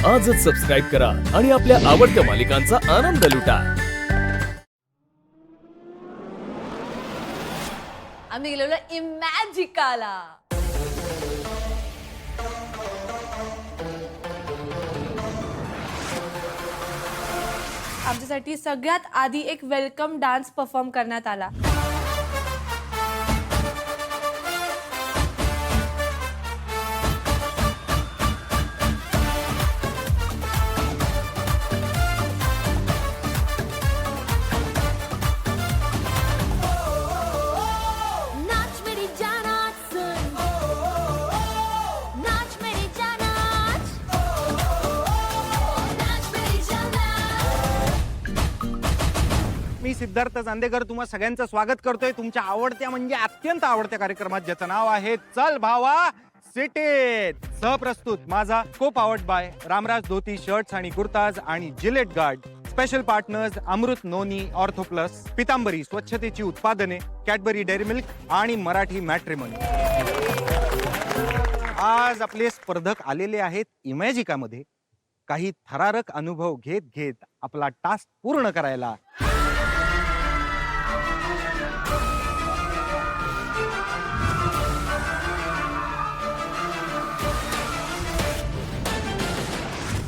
आजच सबस्क्राईब करा आणि आपल्या आवडत्या मालिकांचा आनंद लुटा. आम्ही गेलेलो इमॅजिकाला. आमच्यासाठी सगळ्यात आधी एक वेलकम डान्स परफॉर्म करण्यात आला. मी सिद्धार्थ चांदेकर तुम्हा सगळ्यांचं स्वागत करतोय तुमच्या आवडत्या म्हणजे अत्यंत आवडत्या कार्यक्रमात, ज्याचं नाव आहे चल भावा सिटीत. सहप्रस्तुत माझा को powered by Ramraj dhoti shirts आणि कुर्ताज आणि जिलेट गार्ड. स्पेशल पार्टनर्स अमृत नोनी, ऑर्थो प्लस, पितांबरी स्वच्छतेची उत्पादने, कॅडबरी डेअरी मिल्क आणि मराठी मॅट्रिमनी. आज आपले स्पर्धक आलेले आहेत इमॅजिकामध्ये काही थरारक अनुभव घेत घेत आपला टास्क पूर्ण करायला.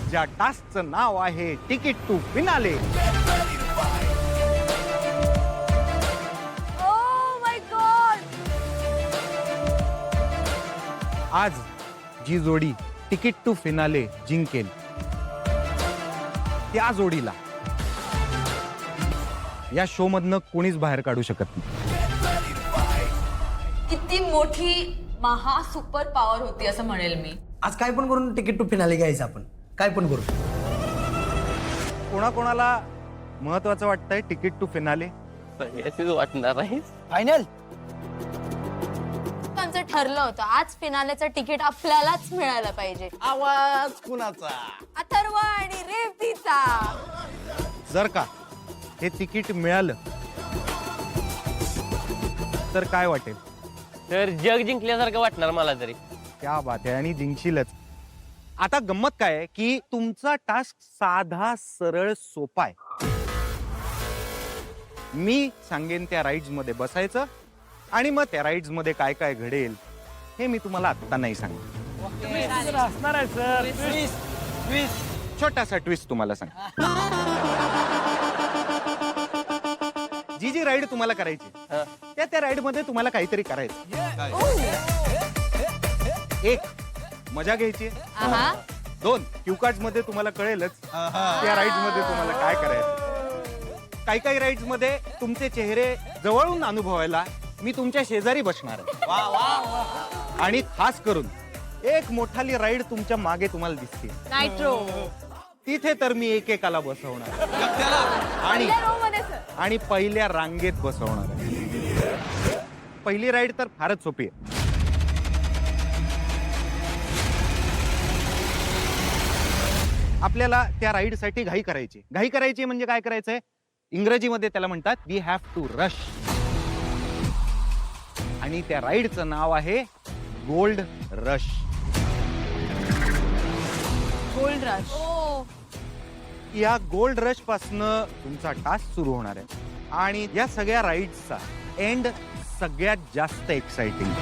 ज्या टास्कचं नाव आहे ticket to finale. Oh my god. आज जी जोडी तिकीट टू फिनाले जिंकेल त्या जोडीला या शो मधनं कोणीच बाहेर काढू शकत नाही. किती मोठी महा सुपर पॉवर होती असं म्हणेल मी. आज काय पण करून तिकीट टू फिनाले घ्यायचं आपण, काय पण करू. कोणाकोणाला महत्वाचं वाटतंय तिकीट टू फिनाले? वाटणार आहे फायनल. आमचं ठरलं होतं आज फिनालेचं तिकीट आपल्यालाच मिळायला पाहिजे. आवाज कुणाचा? अथर्व आणि रेवतीचा. जर का हे तिकीट मिळालं तर काय वाटेल? तर जग जिंकल्यासारखं वाटणार मला तरी. क्या बात आहे, आणि जिंकशीलच. आता गंमत काय आहे की तुमचा टास्क साधा सरळ सोपा आहे. मी सांगेन त्या राईड्स मध्ये बसायचं आणि मग त्या राईड्स मध्ये काय काय घडेल हे मी तुम्हाला आता नाही सांगेन. छोटासा ट्विस्ट तुम्हाला सांग. जी जी राईड तुम्हाला करायची त्या राईड मध्ये तुम्हाला काहीतरी करायचं. एक, मजा घ्यायची. आहा. 2, क्यू कार्ड मध्ये तुम्हाला कळेलच त्या राईड्स मध्ये तुम्हाला काय करायचं. काही काही राईड्स मध्ये तुमचे चेहरे जवळून अनुभवायला मी तुमच्या शेजारी बसणार आहे. आणि खास करून एक मोठाली राईड तुमच्या मागे तुम्हाला दिसते, नायट्रो. तिथे तर मी एकेकाला बसवणार आणि पहिल्या row मध्ये सर. आणि पहिल्या रांगेत बसवणार आहे. पहिली राईड तर फारच सोपी आहे. आपल्याला त्या राईड साठी घाई करायची म्हणजे काय करायचंय? इंग्रजीमध्ये त्याला म्हणतात वी हॅव टू रश. आणि त्या राईडचं नाव आहे गोल्ड रश. Gold rush. या गोल्ड रश पासनं तुमचा टास्क सुरू होणार आहे आणि या सगळ्या राईड्सचा एंड सगळ्यात जास्त एक्साइटिंग.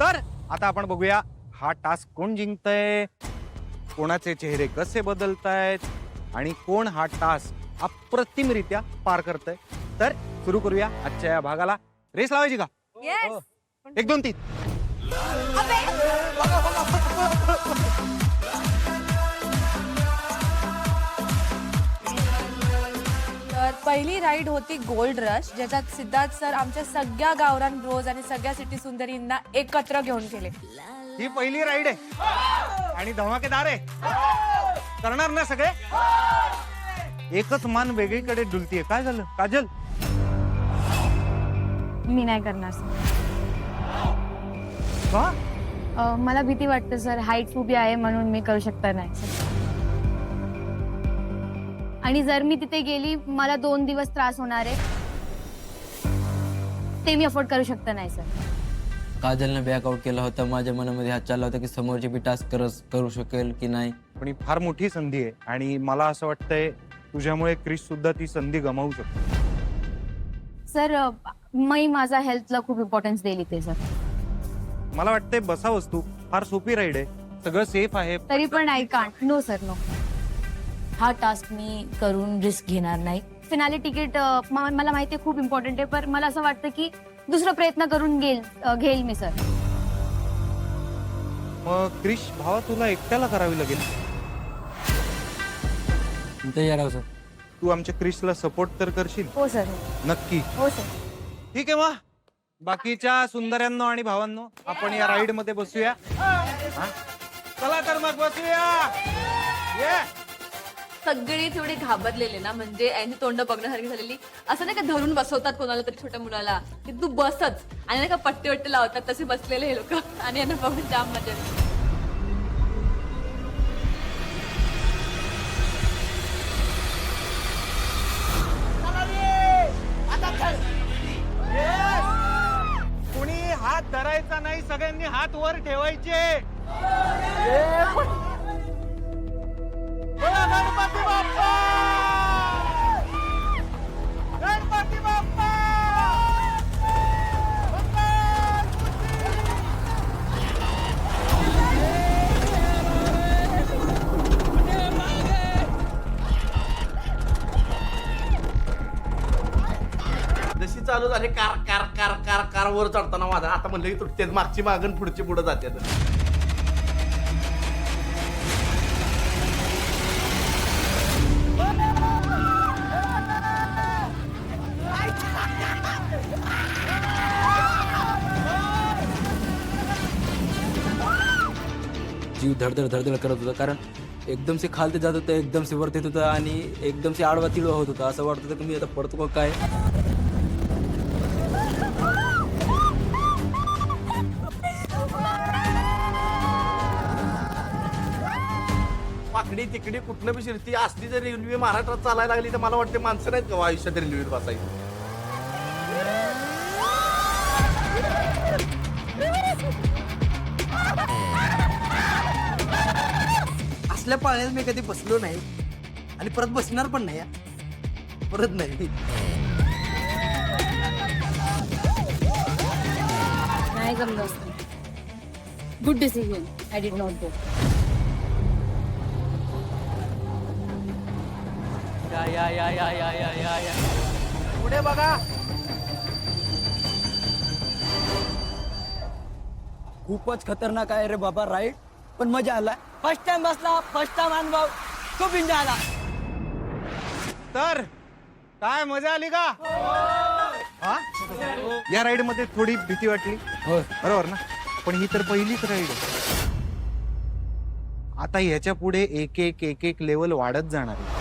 तर आता आपण बघूया हा टास्क कोण जिंकतय, कोणाचे चेहरे कसे बदलतायत आणि कोण हा टास्क अप्रतिमरित्या पार करतय. तर सुरू करूया आजच्या या भागाला. रेस लावायची का? येस. 1 2 3. तर पहिली राईड होती गोल्ड रश, ज्याच्यात सिद्धार्थ सर आमच्या सगळ्या गावरान ब्रोज आणि सगळ्या सिटी सुंदरींना एकत्र घेऊन गेले. ही पहिली राईड आहे आणि धमाकेदार आहे. करणार ना सगळे? एकच मान वेगळीकडे डुलतीये. काय झालं काजल? मी नाही करणार का? मला भीती वाटते सर, हाईट फोबिया आहे म्हणून मी करू शकता नाही सर. आणि जर मी तिथे गेली मला 2 दिवस त्रास होणार आहे, ते मी अफोर्ड करू शकता नाही सर. काजलनं बॅकआउट केला होता. माझ्या मनामध्ये हात चालला होता की समोरची बी टास्क करू शकेल की नाही. पण ही फार मोठी संधी आहे आणि मला असं वाटतंय तुझ्यामुळे क्रिश सुद्धा ती संधी गमावू शकतो. सर मी माझा हेल्थला खूप इम्पॉर्टन्स दिली ते सर. मला वाटतंय बसावंस तू. फार सोपी राईड आहे, सगळं सेफ आहे. तरी पण I can't. No sir no. हा टास्क मी करून रिस्क घेणार नाही. फिनाले तिकीट मला माहिती आहे खूप इम्पॉर्टंट आहे, पण मला असं वाटतं की दुसरा प्रयत्न करून घेईल मी सर. मग क्रिश भावा तुला एकट्याला करावी लागेल. तयार आहो सर. तू आमच्या क्रिशला सपोर्ट तर करशील? हो सर. नक्की. हो सर. ठीक आहे. मग बाकीच्या सुंदर्यांनो आणि भावांनो आपण या राईड मध्ये बसूया. हा? चला तर मग बसूया. ये. सगळे थोडे घाबरलेले ना, म्हणजे यांची तोंड बघण्यासारखी झालेली. असं नाही का धरून बसवतात कोणाला तरी छोट्या मुलाला की तू बसच आणि नाही का पट्टे वट्टे लावतात, तसे बसलेले हे लोक आणि यांना बघून जाम मजा येते. कुणी हात धरायचा नाही, सगळ्यांनी हात वर ठेवायचे. बोला गणपती बाप्पा! गणपती बाप्पा! जशी चालू झाली car car car car car वर चढताना माझा आता म्हणलं की तुटते मागची मागण पुढची पुढे जाते. जीव धडधड धडधड करत होता, कारण एकदम से खालते जात होतं, एकदम से वरती येत होतं आणि एकदम से आडवा तिडवा होत होता. असं वाटत होतं की मी आता पडतो का काय. पाकडी तिकडी कुठनं बी शिरती असली जर रेल्वे महाराष्ट्रात चालायला लागली तर मला वाटते माणसं नाहीत का आयुष्यात रेल्वेत बसायची. असल्या पाळण्यात मी कधी बसलो नाही आणि परत बसणार पण नाही. परत नाही. नाही जमलं असतं. Good decision. I did not go. या. पुढे बघा. खूपच खतरनाक आहे रे बाबा राईड, पण मजा आला. फर्स्ट टाइम बसला, फर्स्ट टाइम अनुभव, खूप एन्जॉय आला. तर काय मजा आली का? हा? या राईड मध्ये थोडी भीती वाटली. हो. बरोबर ना? पण ही तर पहिलीच राईड आहे. आता ह्याच्या पुढे एक एक लेवल वाढत जाणार आहे.